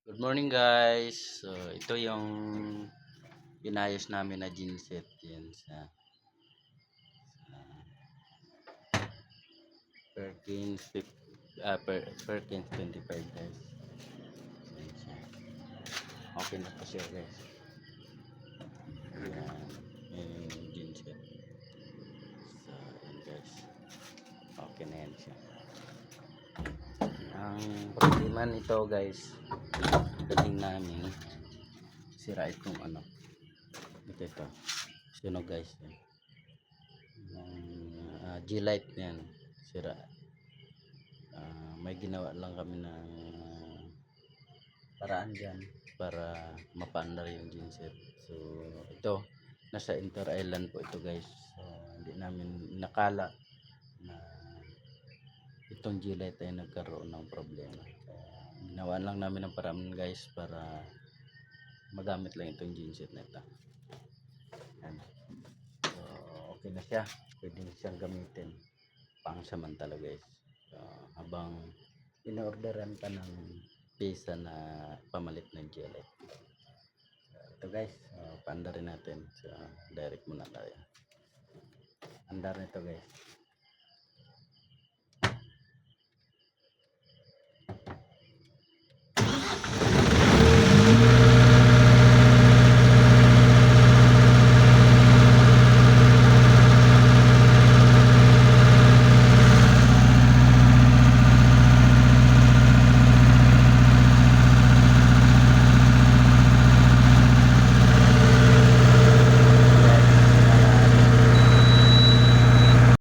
Good morning guys. So ito yung inayos namin na genset yan sa Perkins Perkins 25 guys. Yan siya. Okay na po siya guys. Yan yung genset. So yan guys. Okay na yan siya. Ang problema nito guys, galing namin sira itong ito sunog guys yan. G-light yan sira. May ginawa lang kami ng paraan dyan para mapaandar yung genset. So ito nasa inter island po ito guys. So hindi namin nakala na itong G-light ay nagkaroon ng problema. Ginawa lang namin ng paraan guys para magamit lang itong genset na ito. Yan. So okay na siya, pwede siyang gamitin pang samantala guys. So, habang in-orderan pa ng pisa na pamalit ng G-light. Ito guys, paandarin natin. So direct muna tayo. Andar nito guys.